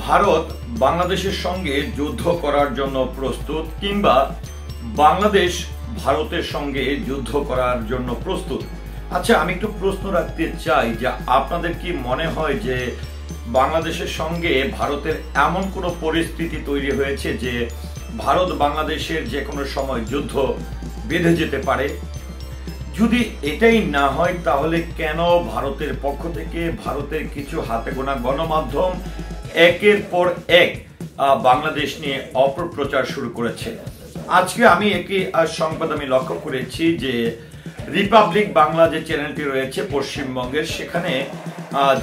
ভারত বাংলাদেশের সঙ্গে যুদ্ধ করার জন্য প্রস্তুত কিংবা বাংলাদেশ ভারতের সঙ্গে যুদ্ধ করার জন্য প্রস্তুত। আচ্ছা, আমি একটু প্রশ্ন রাখতে চাই যে আপনাদের কি মনে হয় যে বাংলাদেশের সঙ্গে ভারতের এমন কোনো পরিস্থিতি তৈরি হয়েছে যে ভারত বাংলাদেশের যে কোনো সময় যুদ্ধ বেঁধে যেতে পারে? যদি এটাই না হয় তাহলে কেন ভারতের পক্ষ থেকে ভারতের কিছু হাতে গোনা গণমাধ্যম একের পর এক বাংলাদেশ নিয়ে অপপ্রচার শুরু করেছে? আজকে আমি একটি সংবাদ লক্ষ্য করেছি যে রিপাবলিক বাংলা যে চ্যানেলটি রয়েছে পশ্চিমবঙ্গের, সেখানে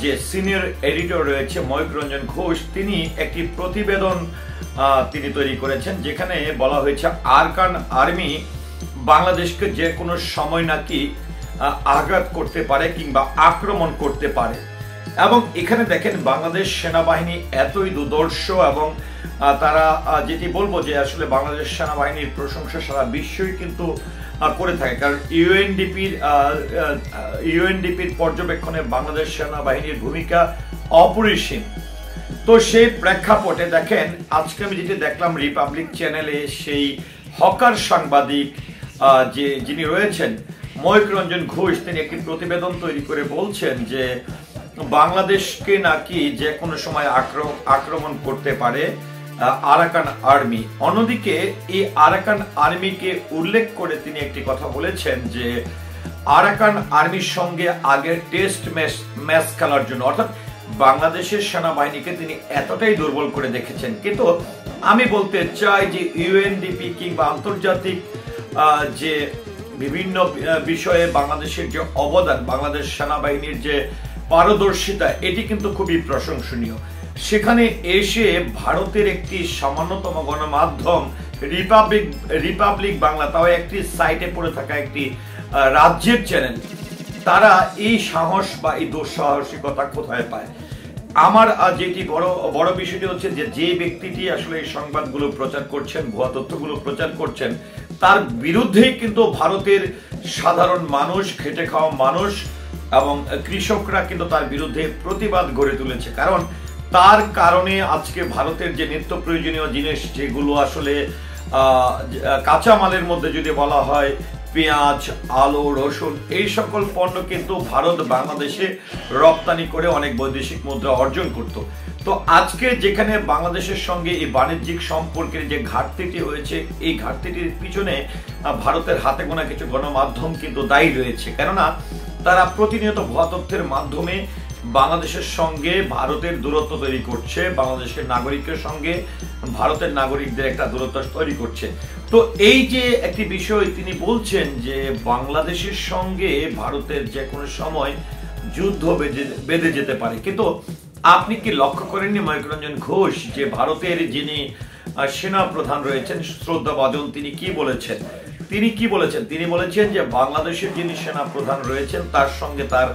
যে সিনিয়র এডিটর রয়েছে ময়ূক রঞ্জন ঘোষ, তিনি একটি প্রতিবেদন তিনি তৈরি করেছেন যেখানে বলা হয়েছে আরাকান আর্মি বাংলাদেশকে যে কোনো সময় নাকি আঘাত করতে পারে কিংবা আক্রমণ করতে পারে। এবং এখানে দেখেন বাংলাদেশ সেনাবাহিনী এতই দুর্ধর্ষ এবং তারা যেটি বলবো যে আসলে বাংলাদেশ সেনাবাহিনীর প্রশংসা সারা বিশ্বই কিন্তু করে থাকে, কারণ ইউএনডিপির পর্যবেক্ষণে বাংলাদেশ সেনাবাহিনীর ভূমিকা অপরিসীম। তো সেই প্রেক্ষাপটে দেখেন আজকে আমি যেটি দেখলাম রিপাবলিক চ্যানেলে, সেই হকার সাংবাদিক যিনি রয়েছেন ময়ূক রঞ্জন ঘোষ, তিনি একটি প্রতিবেদন তৈরি করে বলছেন যে বাংলাদেশকে নাকি যে কোনো সময় আক্রমণ করতে পারে আরাকান আর্মি। অন্যদিকে এই আরাকান আর্মিকে উল্লেখ করে তিনি একটি কথা বলেছেন যে আরাকান আর্মির সঙ্গে আগের টেস্ট ম্যাচ খেলার জন্য, অর্থাৎ বাংলাদেশের সেনাবাহিনীকে তিনি এতটাই দুর্বল করে দেখেছেন। কিন্তু আমি বলতে চাই যে ইউএনডিপি কিংবা আন্তর্জাতিক যে বিভিন্ন বিষয়ে বাংলাদেশের যে অবদান, বাংলাদেশ সেনাবাহিনীর যে পারদর্শিতা, এটি কিন্তু খুবই প্রশংসনীয়। সেখানে এসে ভারতের একটি সামান্যতম গণমাধ্যম রিপাবলিক বাংলা, তাও একটি সাইটে পড়ে থাকা একটি রাজ্যের চ্যানেল, তারা এই সাহস বা এই দুঃসাহসিকতা কোথায় পায়? আমার যেটি বড় বিষয়টি হচ্ছে যে ব্যক্তিটি আসলে এই সংবাদগুলো প্রচার করছেন, ভুয়া তথ্যগুলো প্রচার করছেন, তার বিরুদ্ধেই কিন্তু ভারতের সাধারণ মানুষ, খেটে খাওয়া মানুষ এবং কৃষকরা কিন্তু তার বিরুদ্ধে প্রতিবাদ গড়ে তুলেছে। কারণ তার কারণে আজকে ভারতের যে নিত্য প্রয়োজনীয় জিনিস, যেগুলো আসলে কাঁচামালের মধ্যে যদি বলা হয় পেঁয়াজ, আলু, রসুন, এই সকল পণ্য কিন্তু ভারত বাংলাদেশে রপ্তানি করে অনেক বৈদেশিক মুদ্রা অর্জন করত। তো আজকে যেখানে বাংলাদেশের সঙ্গে এই বাণিজ্যিক সম্পর্কের যে ঘাটতিটি হয়েছে, এই ঘাটতিটির পিছনে ভারতের হাতে গোনা কিছু গণমাধ্যম কিন্তু দায়ী রয়েছে। কেননা তারা প্রতিনিয়ত ভুয়া তথ্যের মাধ্যমে বাংলাদেশের সঙ্গে ভারতের দূরত্ব তৈরি করছে, বাংলাদেশের নাগরিকের সঙ্গে ভারতের নাগরিকদের একটা দূরত্ব তৈরি করছে। তো এই যে একটি বিষয় তিনি বলছেন যে বাংলাদেশের সঙ্গে ভারতের যে কোনো সময় যুদ্ধ বেঁধে যেতে পারে। কিন্তু আপনি কি লক্ষ্য করেননি ময়ূক রঞ্জন ঘোষ যে ভারতের যিনি সেনা প্রধান রয়েছেন শ্রদ্ধাভাজন, তিনি কি বলেছেন? তিনি বলেছেন যে বাংলাদেশের যিনি সেনা প্রধান রয়েছেন তার সঙ্গে তার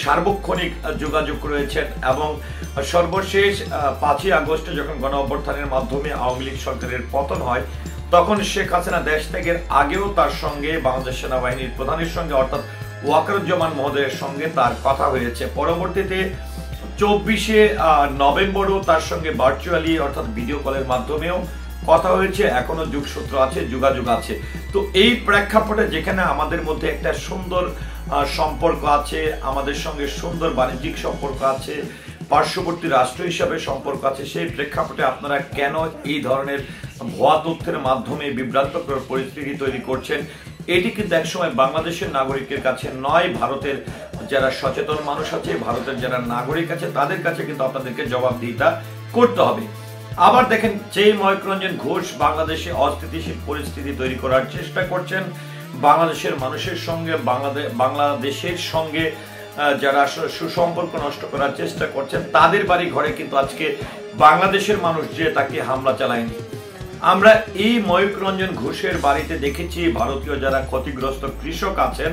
সার্বক্ষণিক যোগাযোগ রয়েছেন এবং সর্বশেষ 5ই আগস্টে যখন গণ অভ্যুত্থানের মাধ্যমে আওয়ামী লীগ সরকারের পতন হয়, তখন শেখ হাসিনা দেশ ত্যাগের আগেও তার সঙ্গে বাংলাদেশ সেনাবাহিনীর প্রধানের সঙ্গে অর্থাৎ ওয়াকারুজ্জামান মহোদয়ের সঙ্গে তার কথা হয়েছে। পরবর্তীতে 24শে নভেম্বরও তার সঙ্গে ভার্চুয়ালি অর্থাৎ ভিডিও কলের মাধ্যমেও কথা হয়েছে, এখনো যোগসূত্র আছে, যোগাযোগ আছে। তো এই প্রেক্ষাপটে যেখানে আমাদের মধ্যে একটা সুন্দর সম্পর্ক আছে, আমাদের সঙ্গে সুন্দর বাণিজ্যিক সম্পর্ক আছে, পার্শ্ববর্তী রাষ্ট্র হিসাবে সম্পর্ক আছে, সেই প্রেক্ষাপটে আপনারা কেন এই ধরনের ভুয়া তথ্যের মাধ্যমে বিভ্রান্তকর পরিস্থিতি তৈরি করছেন? এটি কিন্তু একসময় বাংলাদেশের নাগরিকের কাছে নয়, ভারতের যারা সচেতন মানুষ আছে, ভারতের যারা নাগরিক আছে, তাদের কাছে কিন্তু আপনাদেরকে জবাবদিহিতা করতে হবে। আবার দেখেন যে ময়ূক রঞ্জন ঘোষ বাংলাদেশে অস্থিতিশীল পরিস্থিতি তৈরি করার চেষ্টা করছেন, বাংলাদেশের মানুষের সঙ্গে বাংলাদেশের সঙ্গে যারা সুসম্পর্ক নষ্ট করার চেষ্টা করছেন, তাদের বাড়ি ঘরে কিন্তু আজকে বাংলাদেশের মানুষ যে তাকে হামলা চালায়নি। আমরা এই ময়ূক রঞ্জন ঘোষের বাড়িতে দেখেছি ভারতীয় যারা ক্ষতিগ্রস্ত কৃষক আছেন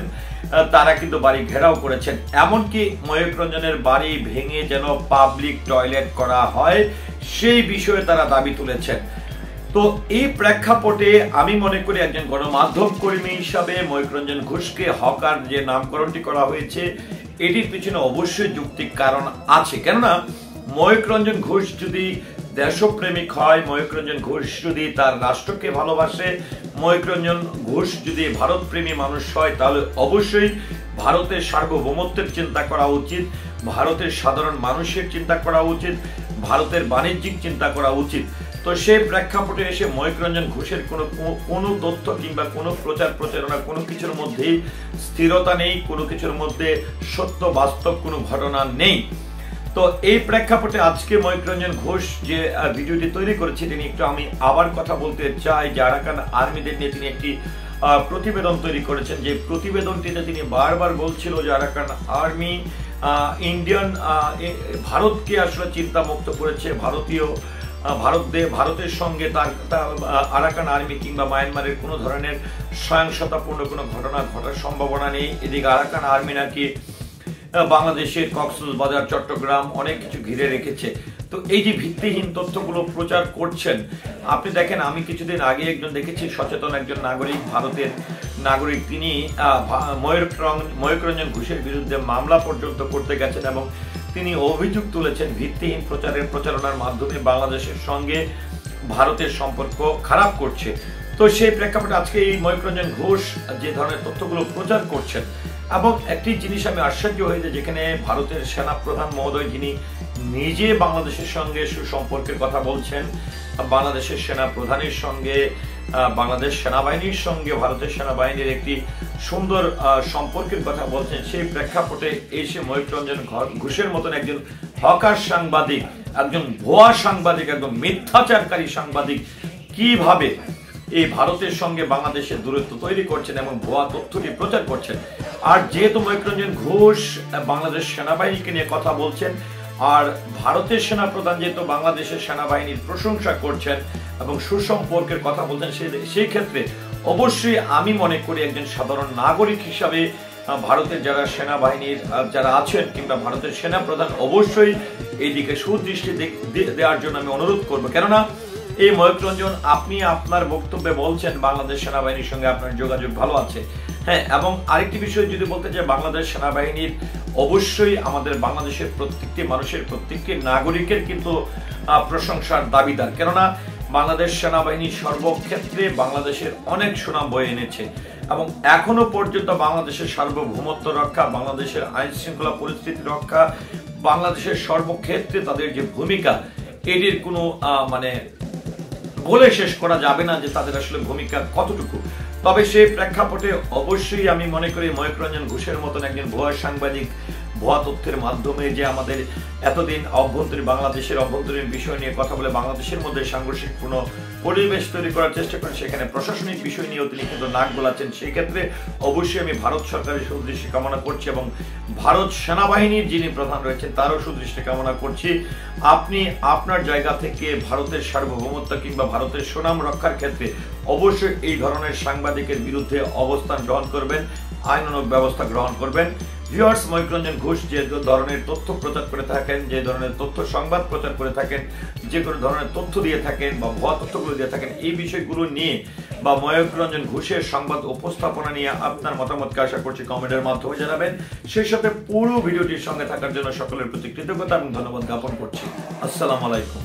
তারা কিন্তু বাড়ি ঘেরাও করেছেন, এমনকি ময়ূক রঞ্জনের বাড়ি ভেঙে যেন পাবলিক টয়লেট করা হয় সেই বিষয়ে তারা দাবি তুলেছেন। তো এই প্রেক্ষাপটে আমি মনে করি একজন গণমাধ্যম কর্মী হিসাবে ময়ূক রঞ্জন ঘোষকে হকার যে নামকরণটি করা হয়েছে, এটির পিছনে অবশ্যই যৌক্তিক কারণ আছে। কেননা ময়ূক রঞ্জন ঘোষ যদি দেশপ্রেমিক হয়, ময়ূক রঞ্জন ঘোষ যদি তার রাষ্ট্রকে ভালোবাসে, ময়ূক রঞ্জন ঘোষ যদি ভারতপ্রেমী মানুষ হয়, তাহলে অবশ্যই ভারতের সার্বভৌমত্বের চিন্তা করা উচিত, ভারতের সাধারণ মানুষের চিন্তা করা উচিত, ভারতের বাণিজ্যিক চিন্তা করা উচিত। তো সেই প্রেক্ষাপটে এসে ময়ূক রঞ্জন ঘোষের কোনো তথ্য কিংবা কোনো প্রচারণা কোনো কিছুর মধ্যেই স্থিরতা নেই, কোনো কিছুর মধ্যে সত্য বাস্তব কোনো ঘটনা নেই। তো এই প্রেক্ষাপটে আজকে ময়ূক রঞ্জন ঘোষ যে ভিডিওটি তৈরি করেছে, তিনি একটু আমি আবার কথা বলতে চাই যে আরাকান আর্মিদের নিয়ে তিনি একটি প্রতিবেদন তৈরি করেছেন। যে প্রতিবেদনটিতে তিনি বারবার বলছিল যে আরাকান আর্মি ভারতকে আসলে চিন্তামুক্ত করেছে, ভারতের সঙ্গে তার আরাকান আর্মি কিংবা মায়ানমারের কোনো ধরনের সহিংসতাপূর্ণ কোনো ঘটনা ঘটার সম্ভাবনা নেই। এদিকে আরাকান আর্মি নাকি বাংলাদেশের কক্সবাজার, চট্টগ্রাম অনেক কিছু ঘিরে রেখেছে। তো এই যে ভিত্তিহীন তথ্যগুলো প্রচার করছেন, আপনি দেখেন, আমি কিছুদিন আগে একজন দেখেছি, সচেতন একজন নাগরিক, ভারতের নাগরিক, তিনি ময়ূক রঞ্জন ঘোষের বিরুদ্ধে মামলা পর্যন্ত করতে গেছেন এবং তিনি অভিযোগ তুলেছেন ভিত্তিহীন প্রচারণার মাধ্যমে বাংলাদেশের সঙ্গে ভারতের সম্পর্ক খারাপ করছে। তো সেই প্রেক্ষাপটে আজকে এই ময়ূক রঞ্জন ঘোষ যে ধরনের তথ্যগুলো প্রচার করছেন, এবং একটি জিনিস আমি আশ্চর্য হয়ে যে যেখানে ভারতের সেনাপ্রধান মহোদয়, যিনি নিজে বাংলাদেশের সঙ্গে সুসম্পর্কের কথা বলছেন, বাংলাদেশের সেনাপ্রধানের সঙ্গে, বাংলাদেশ সেনাবাহিনীর সঙ্গে ভারতের সেনাবাহিনীর একটি সুন্দর সম্পর্কের কথা বলছেন, সেই প্রেক্ষাপটে এসে ময়ূক রঞ্জন ঘোষের মতন একজন হকার সাংবাদিক, একজন ভুয়া সাংবাদিক, একদম মিথ্যাচারকারী সাংবাদিক কিভাবে এই ভারতের সঙ্গে বাংলাদেশের দূরত্ব তৈরি করছেন এবং ভুয়া তথ্যটি প্রচার করছেন। আর যেহেতু ময়ূক রঞ্জন ঘোষ বাংলাদেশ সেনাবাহিনীকে নিয়ে কথা বলছেন, আর ভারতের সেনাপ্রধান যেহেতু বাংলাদেশের সেনাবাহিনীর প্রশংসা করছেন এবং সুসম্পর্কের কথা বলছেন, সেই ক্ষেত্রে অবশ্যই আমি মনে করি একজন সাধারণ নাগরিক হিসাবে ভারতের যারা সেনাবাহিনীর যারা আছেন কিংবা ভারতের সেনাপ্রধান অবশ্যই এই দিকে সুদৃষ্টি দেওয়ার জন্য আমি অনুরোধ করবো। কেননা এই ময়ূক রঞ্জন, আপনি আপনার বক্তব্যে বলছেন বাংলাদেশ সেনাবাহিনীর সঙ্গে আপনার যোগাযোগ ভালো আছে, হ্যাঁ, এবং আরেকটি বিষয় যদি বলতে চাই, বাংলাদেশ সেনাবাহিনীর অবশ্যই আমাদের বাংলাদেশের প্রত্যেকটি মানুষের, প্রত্যেকটি নাগরিকের কিন্তু প্রশংসার দাবিদার। কেননা বাংলাদেশ সেনাবাহিনী সর্বক্ষেত্রে বাংলাদেশের অনেক সুনাম বয়ে এনেছে এবং এখনো পর্যন্ত বাংলাদেশের সার্বভৌমত্ব রক্ষা, বাংলাদেশের আইন শৃঙ্খলা পরিস্থিতি রক্ষা, বাংলাদেশের সর্বক্ষেত্রে তাদের যে ভূমিকা, এটির কোনো বলে শেষ করা যাবে না যে তাদের আসলে ভূমিকা কতটুকু। তবে সেই প্রেক্ষাপটে অবশ্যই আমি মনে করি ময়ূক রঞ্জন ঘোষের মতন একজন ভুয়া সাংবাদিক ভুয়া তথ্যের মাধ্যমে যে আমাদের এতদিন বাংলাদেশের অভ্যন্তরীণ বিষয় নিয়ে কথা বলে বাংলাদেশের মধ্যে সাংঘর্ষিকপূর্ণ পরিবেশ তৈরি করার চেষ্টা করেন, সেখানে প্রশাসনিক বিষয় নিয়েও তিনি কিন্তু নাক গলাচ্ছেন। সেই ক্ষেত্রে অবশ্যই আমি ভারত সরকারের সুদৃষ্টি কামনা করছি এবং ভারত সেনাবাহিনীর যিনি প্রধান রয়েছেন তারও সুদৃষ্টি কামনা করছি। আপনি আপনার জায়গা থেকে ভারতের সার্বভৌমত্ব কিংবা ভারতের সুনাম রক্ষার ক্ষেত্রে অবশ্যই এই ধরনের সাংবাদিকের বিরুদ্ধে অবস্থান গ্রহণ করবেন, আইনানুগ ব্যবস্থা গ্রহণ করবেন। ভিউয়ার্স, ময়ূক রঞ্জন ঘোষ যে ধরনের তথ্য প্রচার করে থাকেন, যে ধরনের তথ্য সংবাদ প্রচার করে থাকেন, যে কোনো ধরনের তথ্য দিয়ে থাকেন বা ভুয়া তথ্যগুলো দিয়ে থাকেন, এই বিষয়গুলো নিয়ে বা ময়ূক রঞ্জন ঘোষের সংবাদ উপস্থাপনা নিয়ে আপনার মতামতকে আশা করছি কমেন্টের মাধ্যমে জানাবেন। সেই সাথে পুরো ভিডিওটির সঙ্গে থাকার জন্য সকলের প্রতি কৃতজ্ঞতা এবং ধন্যবাদ জ্ঞাপন করছি। আসসালামু আলাইকুম।